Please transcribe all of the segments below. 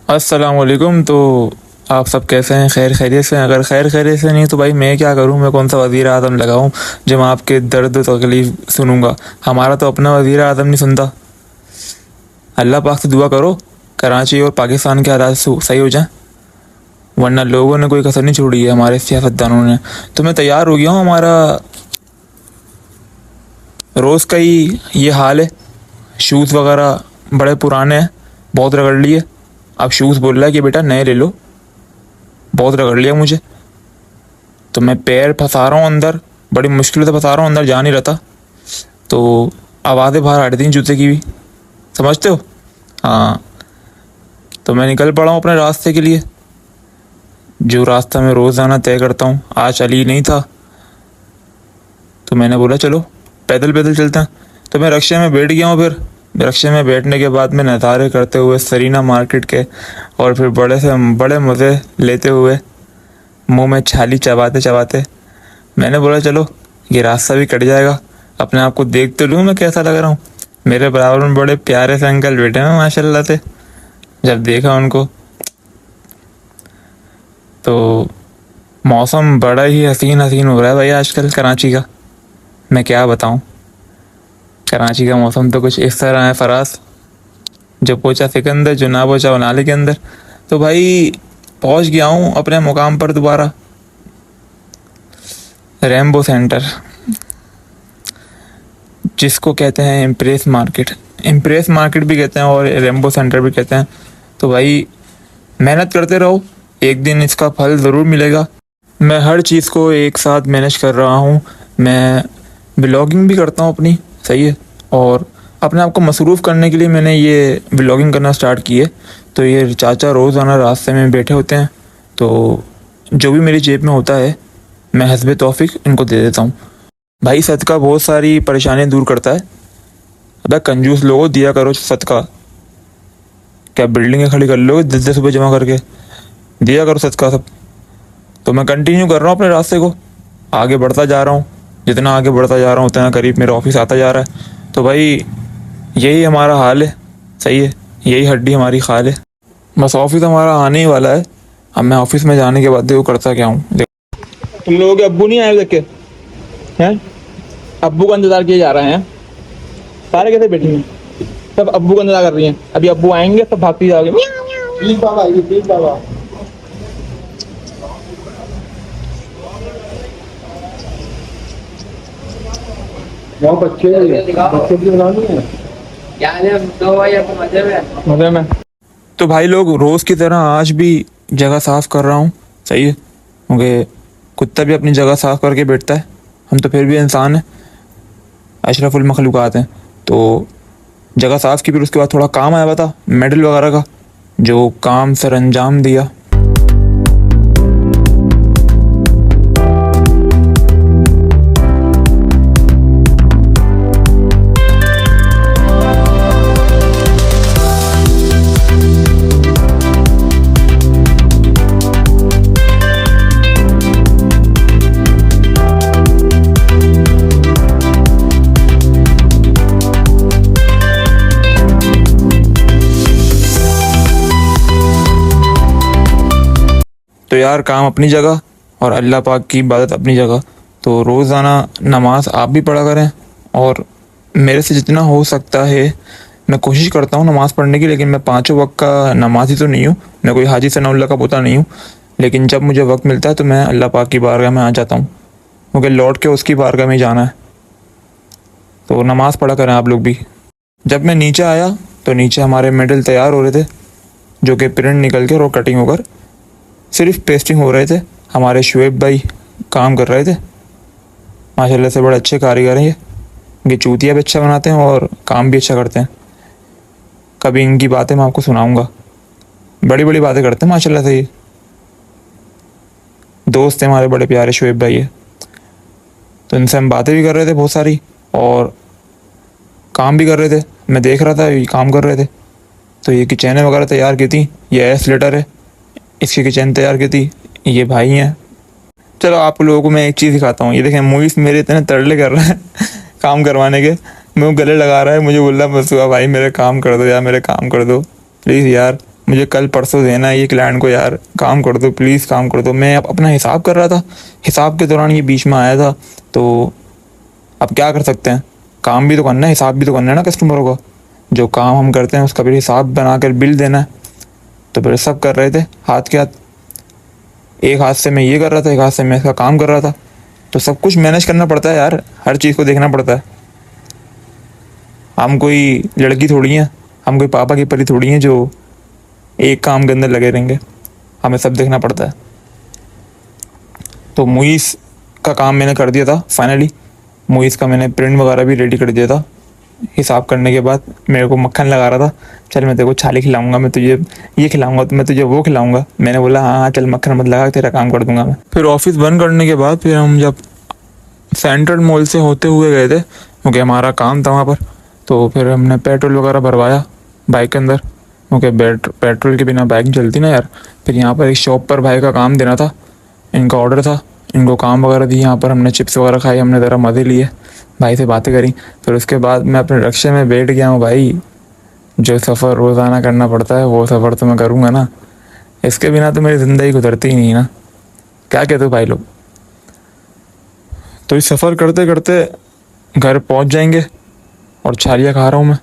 अस्सलामुअलैकुम। तो आप सब कैसे हैं? खैर खैरियत से हैं? अगर खैर खैरियत से नहीं तो भाई मैं क्या करूं, मैं कौन सा वज़ीर आज़म लगाऊं जो मैं आपके दर्द तकलीफ़ सुनूंगा। हमारा तो अपना वज़ीर आज़म नहीं सुनता। अल्लाह पाक से दुआ करो कराची और पाकिस्तान के हालात सही हो जाएं, वरना लोगों ने कोई कसर नहीं छोड़ी है हमारे सियासतदानों ने। तो मैं तैयार हो गया हूँ। हमारा रोज़ का ही ये हाल है। शूज़ वगैरह बड़े पुराने हैं, बहुत रगड़ लिए। अब शूज़ बोल रहा है कि बेटा नए ले लो, बहुत रगड़ लिया मुझे। तो मैं पैर फंसा रहा हूँ अंदर, बड़ी मुश्किल से फंसा रहा हूँ, अंदर जा नहीं रहता। तो आवाज़ें बाहर आ रही थी जूते की भी, समझते हो? हाँ। तो मैं निकल पड़ा हूँ अपने रास्ते के लिए, जो रास्ता मैं रोज़ाना तय करता हूँ। आज अली नहीं था तो मैंने बोला चलो पैदल पैदल चलते हैं। तो मैं रक्शे में बैठ गया हूँ। फिर रक्शे में बैठने के बाद मैं नज़ारे करते हुए सरीना मार्केट के, और फिर बड़े से बड़े मज़े लेते हुए, मुंह में छाली चबाते चबाते, मैंने बोला चलो ये रास्ता भी कट जाएगा, अपने आप को देख तो लूँ मैं कैसा लग रहा हूँ। मेरे बराबर में बड़े प्यारे से अंकल बैठे हैं माशाल्लाह से। जब देखा उनको तो मौसम बड़ा ही हसीन हसीन हो रहा है भाई आजकल कराची का। मैं क्या बताऊँ, कराची का मौसम तो कुछ इस तरह है फराज, जो पहुँचा सिकंदर जो ना पहुँचा वो नाले के अंदर। तो भाई पहुँच गया हूँ अपने मुकाम पर दोबारा, रेम्बो सेंटर, जिसको कहते हैं इम्प्रेस मार्केट। इम्प्रेस मार्केट भी कहते हैं और रेम्बो सेंटर भी कहते हैं। तो भाई मेहनत करते रहो, एक दिन इसका फल ज़रूर मिलेगा। मैं हर चीज़ को एक साथ मैनेज कर रहा हूँ। मैं ब्लॉगिंग भी करता हूँ अपनी, सही है, और अपने आप को मसरूफ़ करने के लिए मैंने ये ब्लॉगिंग करना स्टार्ट की है। तो ये चाचा रोज़ाना रास्ते में बैठे होते हैं, तो जो भी मेरी जेब में होता है मैं हस्बे तौफीक इनको दे देता हूँ। भाई सदका बहुत सारी परेशानियाँ दूर करता है। अबे कंजूस लोगों, दिया करो सदका। क्या बिल्डिंगें खड़ी कर लो 10-10 रुपये जमा करके? दिया करो सदका सब। तो मैं कंटिन्यू कर रहा हूँ अपने रास्ते को, आगे बढ़ता जा रहा हूँ। जितना आगे बढ़ता जा रहा हूँ उतना करीब मेरा ऑफिस आता जा रहा है। तो भाई यही हमारा हाल है, सही है, यही हड्डी हमारी खाल है। बस ऑफिस हमारा आने ही वाला है। अब मैं ऑफिस में जाने के बाद देखो करता क्या हूँ। तुम लोगों के अब्बू नहीं आए देख के हैं? अब्बू का इंतजार किए जा रहे हैं। सारे कैसे बैठी हैं? सब अब्बू का इंतजार कर रही हैं। अभी अब्बू आएंगे सब भागती जाओगे। प्लीज बाबा, ये प्लीज बाबा। बहुत बच्चे बच्चे की बनानी है क्या? दो भाई अपन मजे में। तो भाई लोग रोज़ की तरह आज भी जगह साफ़ कर रहा हूँ, सही है, क्योंकि कुत्ता भी अपनी जगह साफ़ करके बैठता है। हम तो फिर भी इंसान हैं, अशरफुल मखलूक़ात हैं। तो जगह साफ़ की, फिर उसके बाद थोड़ा काम आया बता मेडल वगैरह का, जो काम सर अंजाम दिया। तो यार काम अपनी जगह और अल्लाह पाक की इबादत अपनी जगह। तो रोज़ाना नमाज आप भी पढ़ा करें, और मेरे से जितना हो सकता है मैं कोशिश करता हूँ नमाज़ पढ़ने की। लेकिन मैं पाँचों वक्त का नमाजी तो नहीं हूँ, मैं कोई हाजी सनाउल्लाह का पोता नहीं हूँ। लेकिन जब मुझे वक्त मिलता है तो मैं अल्लाह पाक की बारगाह में आ जाता हूँ, क्योंकि लौट के उसकी बारगाह में ही जाना है। तो नमाज़ पढ़ा करें आप लोग भी। जब मैं नीचे आया तो नीचे हमारे मेडल तैयार हो रहे थे, जो कि प्रिंट निकल के और कटिंग होकर सिर्फ पेस्टिंग हो रहे थे। हमारे शुएब भाई काम कर रहे थे, माशाल्लाह से बड़े अच्छे कारीगर हैं ये चूतिया भी अच्छा बनाते हैं और काम भी अच्छा करते हैं। कभी इनकी बातें मैं आपको सुनाऊंगा, बड़ी बड़ी बातें करते हैं माशाल्लाह से। ये दोस्त हैं हमारे, बड़े प्यारे शुएब भाई है। तो इनसे हम बातें भी कर रहे थे बहुत सारी, और काम भी कर रहे थे। मैं देख रहा था ये काम कर रहे थे। तो ये किचेनें वगैरह तैयार की थी, ये एस लेटर है, इसकी किचन तैयार की थी, ये भाई हैं। चलो आप लोगों को मैं एक चीज़ दिखाता हूँ। ये देखें मुइस मेरे इतने तरले कर रहा है काम करवाने के, मैं गले लगा रहा है, मुझे बोल रहा है बस भाई मेरे काम कर दो यार, मेरे काम कर दो प्लीज़ यार। मुझे कल परसों देना है ये क्लाइंट को, यार काम कर दो प्लीज़, काम कर दो। मैं अपना हिसाब कर रहा था, हिसाब के दौरान ये बीच में आया था। तो अब क्या कर सकते हैं, काम भी तो करना है, हिसाब भी तो करना है ना कस्टमरों का। जो काम हम करते हैं उसका भी हिसाब बना कर बिल देना है। तो फिर सब कर रहे थे हाथ के हाथ, एक हाथ से मैं ये कर रहा था, एक हाथ से मैं इसका काम कर रहा था। तो सब कुछ मैनेज करना पड़ता है यार, हर चीज़ को देखना पड़ता है। हम कोई लड़की थोड़ी हैं, हम कोई पापा की परी थोड़ी हैं जो एक काम के अंदर लगे रहेंगे, हमें सब देखना पड़ता है। तो मुइस का काम मैंने कर दिया था फाइनली, मुइस का मैंने प्रिंट वगैरह भी रेडी कर दिया था। हिसाब करने के बाद मेरे को मक्खन लगा रहा था, चल मैं तेरे को छाली खिलाऊंगा, मैं तुझे ये खिलाऊंगा, तो मैं तुझे वो खिलाऊंगा। मैंने बोला हाँ हाँ चल मक्खन मत लगा, तेरा काम कर दूंगा मैं। फिर ऑफिस बंद करने के बाद फिर हम जब सेंट्रल मॉल से होते हुए गए थे, क्योंकि हमारा काम था वहाँ पर, तो फिर हमने पेट्रोल वगैरह भरवाया बाइक के अंदर, क्योंकि पेट्रोल के बिना बाइक नहीं चलती ना यार। फिर यहाँ पर एक शॉप पर भाई का काम देना था, इनका ऑर्डर था, इनको काम वगैरह दी। यहाँ पर हमने चिप्स वगैरह खाई, हमने ज़रा मज़े लिए, भाई से बातें करी। फिर उसके बाद मैं अपने रिक्शे में बैठ गया हूँ भाई। जो सफ़र रोज़ाना करना पड़ता है वो सफ़र तो मैं करूँगा ना, इसके बिना तो मेरी ज़िंदगी गुजरती ही नहीं ना। क्या कहते हो भाई लोग। तो इस सफ़र करते करते घर पहुँच जाएंगे, और छालियाँ खा रहा हूँ मैं।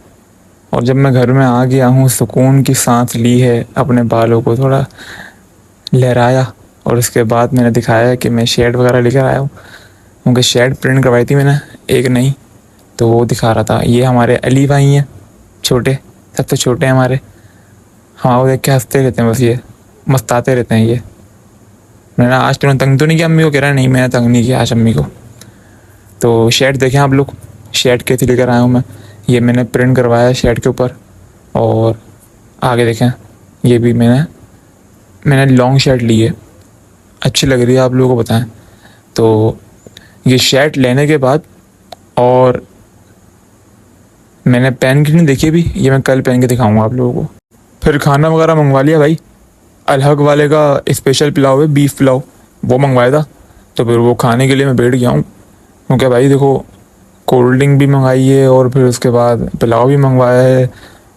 और जब मैं घर में आ गया हूँ, सुकून की सांस ली है, अपने बालों को थोड़ा लहराया, और उसके बाद मैंने दिखाया कि मैं शर्ट वगैरह लेकर आया हूँ, क्योंकि शर्ट प्रिंट करवाई थी मैंने एक नई। तो वो दिखा रहा था, ये हमारे अली भाई हैं, छोटे, सबसे छोटे हैं हमारे। हाँ देख के हंसते रहते हैं बस, ये मस्ताते रहते हैं ये। मैंने आज तुरंत तंग तो नहीं किया अम्मी को, कह रहा है नहीं मैंने तंग नहीं किया आज अम्मी को। तो शर्ट देखें आप लोग, शर्ट कैसी लेकर आया हूँ मैं, ये मैंने प्रिंट करवाया है शर्ट के ऊपर। और आगे देखें, ये भी मैंने लॉन्ग शर्ट ली है, अच्छी लग रही है, आप लोगों को बताएं। तो ये शर्ट लेने के बाद, और मैंने पहन के नहीं देखी भी, ये मैं कल पहन के दिखाऊंगा आप लोगों को। फिर खाना वगैरह मंगवा लिया भाई, अलहक वाले का स्पेशल पुलाव है, बीफ पुलाव, वो मंगवाया था। तो फिर वो खाने के लिए मैं बैठ गया हूँ, क्योंकि भाई देखो कोल्ड ड्रिंक भी मंगाई है, और फिर उसके बाद पुलाव भी मंगवाया है।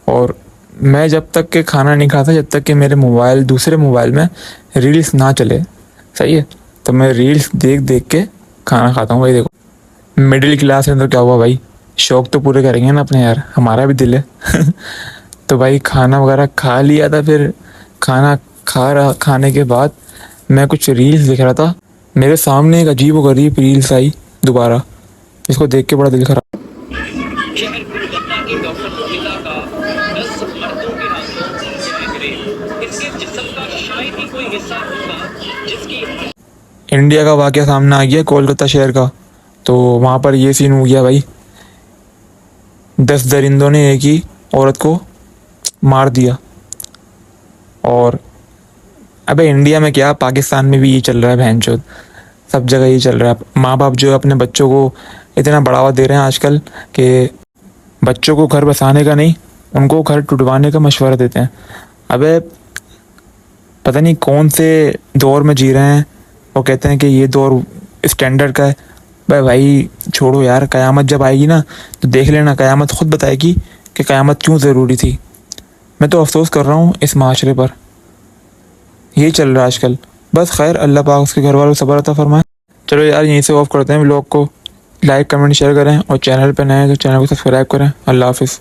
और मैं जब तक के खाना नहीं खाता, जब तक कि मेरे मोबाइल, दूसरे मोबाइल में रील्स ना चले, सही है, तो मैं रील्स देख देख के खाना खाता हूँ भाई। देखो मिडिल क्लास के अंदर क्या हुआ भाई, शौक तो पूरे करेंगे ना अपने यार, हमारा भी दिल है। तो भाई खाना वगैरह खा लिया था। फिर खाने के बाद मैं कुछ रील्स देख रहा था, मेरे सामने एक अजीब व गरीब रील्स आई दोबारा, इसको देख के बड़ा दिल खराब। शहर कोलकाता की डॉक्टर मोहिता का 10 मर्दों के हाथों ग्रेन, इसके जिस्म का शायद ही कोई हिस्सा होगा जिसकी। इंडिया का वाकया सामने आ गया, कोलकाता शहर का। तो वहाँ पर ये सीन हो गया भाई, 10 दरिंदों ने एक ही औरत को मार दिया। और अबे इंडिया में क्या, पाकिस्तान में भी ये चल रहा है भैंचोद, सब जगह ये चल रहा है। माँ बाप जो अपने बच्चों को इतना बढ़ावा दे रहे हैं आजकल कि बच्चों को घर बसाने का नहीं, उनको घर टुटवाने का मशवरा देते हैं। अबे पता नहीं कौन से दौर में जी रहे हैं, वो कहते हैं कि ये दौर स्टैंडर्ड का है। भाई छोड़ो यार, क़यामत जब आएगी ना तो देख लेना, क़यामत खुद बताएगी कि क़यामत क्यों ज़रूरी थी। मैं तो अफसोस कर रहा हूँ इस माशरे पर, यही चल रहा है आजकल। बस खैर, अल्लाह पाक उसके घर वालों को सब्र अता फरमाए। चलो यार यहीं से ऑफ करते हैं व्लॉग को। लाइक कमेंट शेयर करें, और चैनल पर नए हैं तो चैनल को सब्सक्राइब करें। अल्लाह हाफिज़।